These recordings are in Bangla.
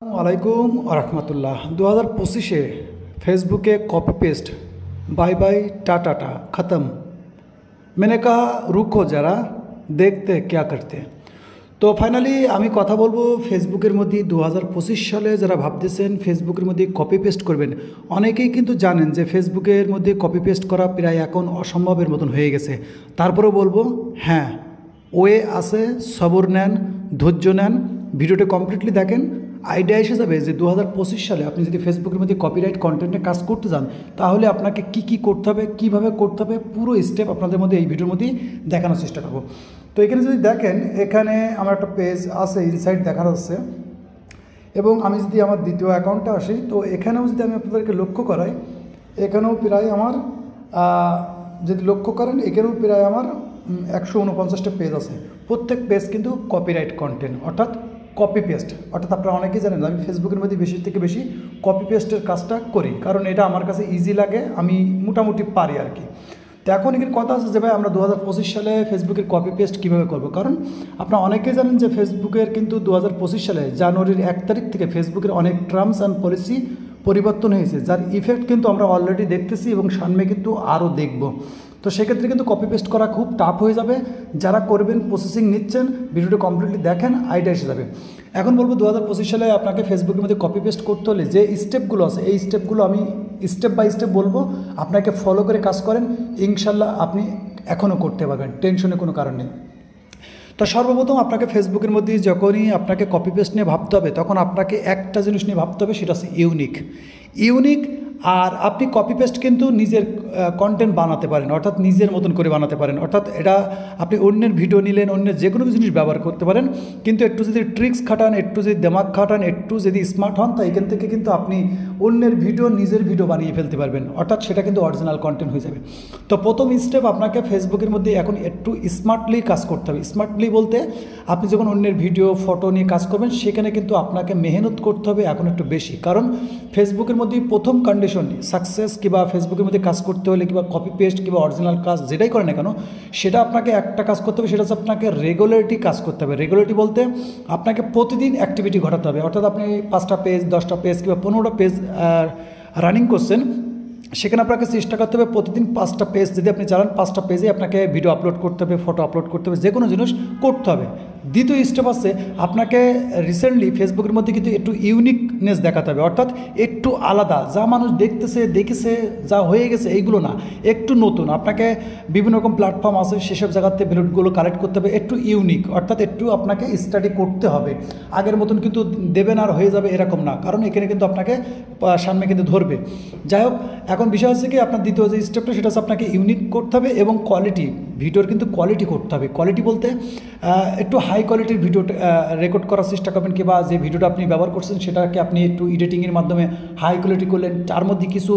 আলাইকুম আরহামতুল্লাহ 2025 फेसबुके copy paste bye bye ta-ta ta ख़त्म। मैंने कहा रुको जरा देखते क्या करते। तो फाइनली आमी कथा बोलबो फेसबुकेर मध्य 2025 साले जरा भाबतेছেন फेसबुकेर मध्य कपि पेस्ट करबेन अनेकेई किन्तु जानेन जे फेसबुकेर मध्य कपि पेस्ट करा प्राय এখন असम्भवेर मतन হয়ে গেছে। তারপরেও বলবো হ্যাঁ ওয়ে আছে, সবর নেন, ধৈর্য নেন, ভিডিওটা কমপ্লিটলি দেখেন। আইডিয়া এসে যাবে যে 2025 সালে আপনি যদি ফেসবুকের মধ্যে কপিরাইট কন্টেন্টে কাজ করতে যান তাহলে আপনাকে কি কি করতে হবে, কিভাবে করতে হবে, পুরো স্টেপ আপনাদের মধ্যে এই ভিডিওর মধ্যে দেখানোর চেষ্টা করব। তো এখানে যদি দেখেন এখানে আমার একটা পেজ আছে, ইনসাইট দেখা যাচ্ছে, এবং আমি যদি আমার দ্বিতীয় অ্যাকাউন্টে আসি তো এখানেও যদি আমি আপনাদেরকে লক্ষ্য করাই এখানেও প্রায় আমার যদি লক্ষ্য করেন এখানেও প্রায় আমার 149টা পেজ আছে। প্রত্যেক পেজ কিন্তু কপিরাইট কন্টেন্ট অর্থাৎ কপি পেস্ট, অর্থাৎ আপনারা অনেকেই জানেন আমি ফেসবুকের মধ্যে বেশি থেকে বেশি কপি পেস্টের কাজটা করি, কারণ এটা আমার কাছে ইজি লাগে, আমি মোটামুটি পারি আর কি। তো এখন এখানে কথা আছে যে ভাই আমরা 2025 সালে ফেসবুকের কপি পেস্ট কীভাবে করব, কারণ আপনারা অনেকেই জানেন যে ফেসবুকের কিন্তু 2025 সালে জানুয়ারির 1 তারিখ থেকে ফেসবুকের অনেক টার্মস অ্যান্ড পলিসি পরিবর্তন হয়েছে, যার ইফেক্ট কিন্তু আমরা অলরেডি দেখতেছি এবং সামনে কিন্তু আরও দেখব। তো সেক্ষেত্রে কিন্তু কপি পেস্ট করা খুব টাফ হয়ে যাবে। যারা করবেন প্রসেসিং নিচ্ছেন ভিডিওটা কমপ্লিটলি দেখেন, আইডিয়া এসে যাবে। এখন বলবো 2025 সালে আপনাকে ফেসবুকের মধ্যে কপি পেস্ট করতে হলে যে স্টেপগুলো আছে এই স্টেপগুলো আমি স্টেপ বাই স্টেপ বলবো, আপনাকে ফলো করে কাজ করেন, ইনশাল্লাহ আপনি এখনও করতে পারবেন, টেনশনের কোনো কারণ নেই। তো সর্বপ্রথম আপনাকে ফেসবুকের মধ্যে যখনই আপনাকে কপি পেস্ট নিয়ে ভাবতে হবে তখন আপনাকে একটা জিনিস নিয়ে ভাবতে হবে, সেটা হচ্ছে ইউনিক। আর আপনি কপি পেস্ট কিন্তু নিজের কন্টেন্ট বানাতে পারেন, অর্থাৎ নিজের মতন করে বানাতে পারেন, অর্থাৎ এটা আপনি অন্যের ভিডিও নিলেন, অন্যের যে কোনো জিনিস ব্যবহার করতে পারেন, কিন্তু একটু যদি ট্রিক্স খাটান, একটু যদি দিমাগ খাটান, একটু যদি স্মার্ট হন তো এখান থেকে কিন্তু আপনি অন্যের ভিডিও নিজের ভিডিও বানিয়ে ফেলতে পারবেন, অর্থাৎ সেটা কিন্তু অরিজিনাল কন্টেন্ট হয়ে যাবে। তো প্রথম স্টেপ আপনাকে ফেসবুকের মধ্যে এখন একটু স্মার্টলি কাজ করতে হবে। স্মার্টলি বলতে আপনি যখন অন্যের ভিডিও ফটো নিয়ে কাজ করবেন সেখানে কিন্তু আপনাকে মেহনত করতে হবে এখন একটু বেশি, কারণ ফেসবুকের মধ্যে প্রথম কন্ডিশন সাকসেস কিংবা ফেসবুকের মধ্যে কাজ করতে হলে কিংবা কপি পেস্ট কিংবা অরিজিনাল কাজ যেটাই করেন না কেন সেটা আপনাকে একটা কাজ করতে হবে, সেটা হচ্ছে আপনাকে রেগুলারিটি কাজ করতে হবে। রেগুলারিটি বলতে আপনাকে প্রতিদিন অ্যাক্টিভিটি ঘটাতে হবে, অর্থাৎ আপনি 5টা পেজ 10টা পেজ কিংবা 15টা পেজ রানিং করছেন, সেখানে আপনাকে চেষ্টা করতে হবে প্রতিদিন 5টা পেজ যদি আপনি চালান 5টা পেজে আপনাকে ভিডিও আপলোড করতে হবে, ফটো আপলোড করতে হবে, যে কোনো জিনিস করতে হবে। দ্বিতীয় স্টেপ আছে আপনাকে রিসেন্টলি ফেসবুকের মধ্যে কিন্তু একটু ইউনিকনেস দেখাতে হবে, অর্থাৎ একটু আলাদা, যা মানুষ দেখেছে যা হয়ে গেছে এইগুলো না, একটু নতুন। আপনাকে বিভিন্ন রকম প্ল্যাটফর্ম আছে সেসব জায়গাতে ভিডিওগুলো কালেক্ট করতে হবে, একটু ইউনিক, অর্থাৎ একটু আপনাকে স্টাডি করতে হবে। আগের মতন কিন্তু দেবেন আর হয়ে যাবে এরকম না, কারণ এখানে কিন্তু আপনাকে সামনে কিন্তু ধরবে। যাই হোক, এখন বিষয় হচ্ছে কি আপনার দ্বিতীয় যে স্টেপটা সেটা হচ্ছে আপনাকে ইউনিক করতে হবে এবং কোয়ালিটি, ভিডিওর কিন্তু কোয়ালিটি করতে হবে। কোয়ালিটি বলতে একটু হাই কোয়ালিটির ভিডিও রেকর্ড করার চেষ্টা করবেন, কিংবা যে ভিডিওটা আপনি ব্যবহার করছেন সেটাকে আপনি একটু এডিটিংয়ের মাধ্যমে হাই কোয়ালিটি করলেন, তার মধ্যে কিছু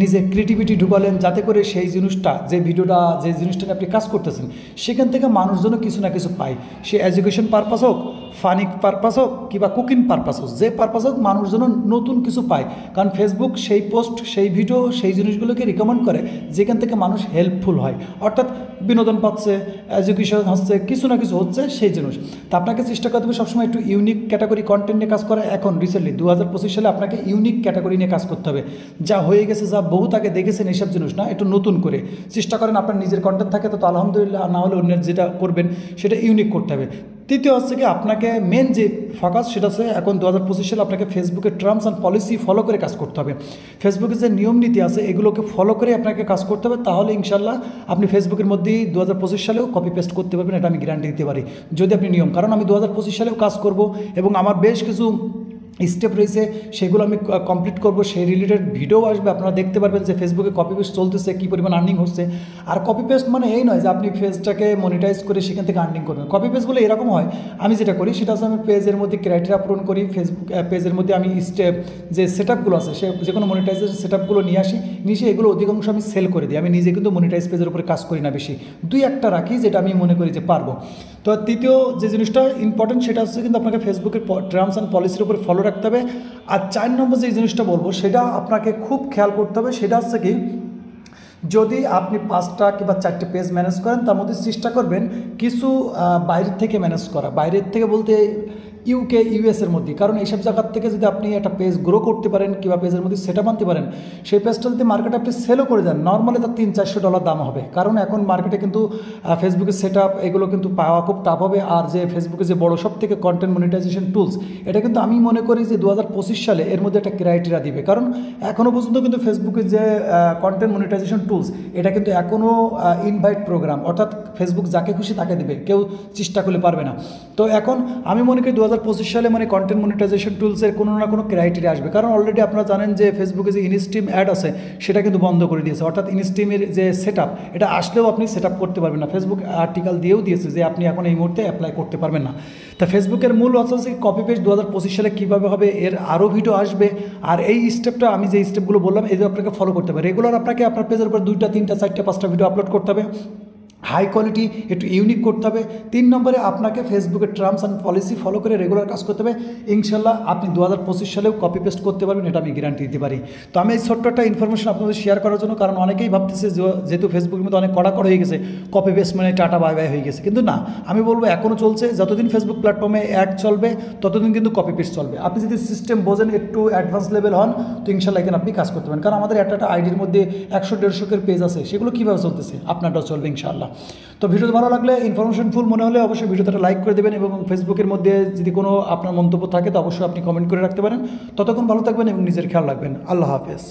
নিজে ক্রিয়েটিভিটি ঢুকালেন, যাতে করে সেই জিনিসটা যে ভিডিওটা যে জিনিসটা নিয়ে আপনি কাজ করতেছেন সেখান থেকে মানুষজন কিছু না কিছু পায়, সে এডুকেশন পারপাস হোক, ফানি পারপাস হোক কিংবা কুকিং পারপাস হোক, যে পারপাস হোক মানুষজন নতুন কিছু পায়। কারণ ফেসবুক সেই পোস্ট সেই ভিডিও সেই জিনিসগুলোকে রিকমেন্ড করে যেখান থেকে মানুষ হেল্পফুল হয়, অর্থাৎ বিনোদন পাচ্ছে, এডুকেশন হচ্ছে, কিছু না কিছু হচ্ছে সেই জিনিস। তা আপনাকে চেষ্টা করতে হবে সবসময় একটু ইউনিক ক্যাটাগরি কন্টেন্ট নিয়ে কাজ করা। এখন রিসেন্টলি 2025 সালে আপনাকে ইউনিক ক্যাটাগরি নিয়ে কাজ করতে হবে, যা হয়ে গেছে যা বহুত আগে দেখেছেন এইসব জিনিস না, একটু নতুন করে চেষ্টা করেন। আপনার নিজের কন্টেন্ট থাকে তো আলহামদুলিল্লাহ, না হলে অন্যের যেটা করবেন সেটা ইউনিক করতে হবে। তৃতীয় হচ্ছে কি আপনাকে মেন যে ফোকাস সেটা হচ্ছে এখন 2025 সালে আপনাকে ফেসবুকের টার্মস অ্যান্ড পলিসি ফলো করে কাজ করতে হবে। ফেসবুকের যে নিয়ম নীতি আছে এগুলোকে ফলো করে আপনাকে কাজ করতে হবে, তাহলে ইনশাল্লাহ আপনি ফেসবুকের মধ্যেই 2025 সালেও কপি পেস্ট করতে পারবেন, এটা আমি গ্যারান্টি দিতে পারি যদি আপনি নিয়ম। কারণ আমি 2025 সালেও কাজ করব এবং আমার বেশ কিছু স্টেপ রয়েছে সেগুলো আমি কমপ্লিট করব, সেই রিলেটেড ভিডিও আসবে, আপনারা দেখতে পারবেন যে ফেসবুকে কপি পেস্ট চলতেছে, কী পরিমাণ আর্নিং হচ্ছে। আর কপি পেস্ট মানে এই নয় যে আপনি পেজটাকে মনিটাইজ করে সেখান থেকে আর্নিং করবেন। কপি পেস্টগুলো এরকম হয়, আমি যেটা করি সেটা হচ্ছে আমি পেজের মধ্যে ক্রাইটেরিয়া পূরণ করি, ফেসবুক পেজের মধ্যে আমি স্টেপ যে সেট আপগুলো আছে সে যে কোনো মনিটাইজেশন সেট আপগুলো নিয়ে আসি, নিয়ে এগুলো অধিকাংশ আমি সেল করে দিই। আমি নিজে কিন্তু মনিটাইজ পেজের উপরে কাজ করি না বেশি, 2-1টা রাখি যেটা আমি মনে করি যে পারবো। তো তৃতীয় যে জিনিসটা ইম্পর্টেন্ট সেটা হচ্ছে কিন্তু আপনাকে ফেসবুকের টার্মস অ্যান্ড পলিসির উপরে ফলো রাখতে হবে। আর 4 নম্বর যে জিনিসটা বলবো সেটা আপনাকে খুব খেয়াল করতে হবে, সেটা হচ্ছে কি যদি আপনি 5টা কিংবা 4টে পেজ ম্যানেজ করেন তার মধ্যে চেষ্টা করবেন কিছু বাইরের থেকে ম্যানেজ করা। বাইরের থেকে বলতে ইউকে ইউএসের মধ্যে, কারণ এইসব জায়গার থেকে যদি আপনি একটা পেজ গ্রো করতে পারেন কিংবা পেজের মধ্যে সেটআপ আনতে পারেন, সেই পেজটা যদি মার্কেটে আপনি সেলও করে দেন, নর্মালি তার $300-400 দাম হবে। কারণ এখন মার্কেটে কিন্তু ফেসবুকের সেটআপ এগুলো কিন্তু পাওয়া খুব টাফ হবে। আর যে ফেসবুকে যে বড় সব থেকে কন্টেন্ট মনিটাইজেশন টুলস, এটা কিন্তু আমি মনে করি যে 2025 সালে এর মধ্যে একটা ক্রাইটেরিয়া দিবে। কারণ এখনও পর্যন্ত কিন্তু ফেসবুকের যে কন্টেন্ট মনিটাইজেশন টুলস, এটা কিন্তু এখনও ইনভাইট প্রোগ্রাম, অর্থাৎ ফেসবুক যাকে খুশি তাকে দেবে, কেউ চেষ্টা করলে পারবে না। তো এখন আমি মনে করি 2025 সালে মানে কন্টেন্ট মনিটাইজেশন টুলসের কোনো না কোনো ক্রাইটেরিয়া আসবে। কারণ অলরেডি আপনারা জানেন যে ফেসবুকে যে ইনস্ট্রিম অ্যাড আছে সেটা কিন্তু বন্ধ করে দিয়েছে, অর্থাৎ ইনস্ট্রিমের যে সেটআপ এটা আসলেও আপনি সেটআপ করতে পারবেন না। ফেসবুক আর্টিকেল দিয়েও দিয়েছে যে আপনি এখন এই মুহূর্তে অ্যাপ্লাই করতে পারবেন না। তা ফেসবুকের মূল হচ্ছে কপি পেস্ট 2025 সালে কীভাবে হবে, এর আরও ভিডিও আসবে। আর এই স্টেপটা আমি যে স্টেপগুলো বললাম এই যে আপনাকে ফলো করতে হবে। রেগুলার আপনাকে আপনার পেজের উপর 2টা 3টা 4টা 5টা ভিডিও আপলোড করতে হবে, হাই কোয়ালিটি একটু ইউনিক করতে হবে। 3 নম্বরে আপনাকে ফেসবুকের টার্মস অ্যান্ড পলিসি ফলো করে রেগুলার কাজ করতে হবে। ইনশাল্লাহ আপনি 2025 সালেও কপি পেস্ট করতে পারবেন, এটা আমি গ্যারান্টি দিতে পারি। তো আমি এই ছোট্ট একটা ইনফরমেশন আপনাদের শেয়ার করার জন্য, কারণ অনেকেই ভাবতেছে যেহেতু ফেসবুকের মধ্যে অনেক কড়াকড় হয়ে গেছে, কপি পেস্ট মানে টাটা বাই বাই হয়ে গেছে, কিন্তু না, আমি বলবো এখনও চলছে। যতদিন ফেসবুক প্ল্যাটফর্মে অ্যাড চলবে ততদিন কিন্তু কপি পেস্ট চলবে। আপনি যদি সিস্টেম বোঝেন, একটু অ্যাডভান্স লেভেল হন, তো ইনশাল্লাহ এখানে আপনি কাজ করতে পারেন। কারণ আমাদের একটা আইডির মধ্যে 100-150 পেজ আছে, সেগুলো কীভাবে চলতেছে, আপনারটাও চলবে ইনশাআল্লাহ। তো ভিডিও ভালো লাগলে, ইনফরমেশন ফুল মনে হলে অবশ্যই ভিডিওটা লাইক করে দেবেন, এবং ফেসবুকের মধ্যে যদি কোনো আপনার মন্তব্য থাকে তো অবশ্যই আপনি কমেন্ট করে রাখতে পারেন। ততক্ষণ ভালো থাকবেন এবং নিজের খেয়াল রাখবেন। আল্লাহ হাফেজ।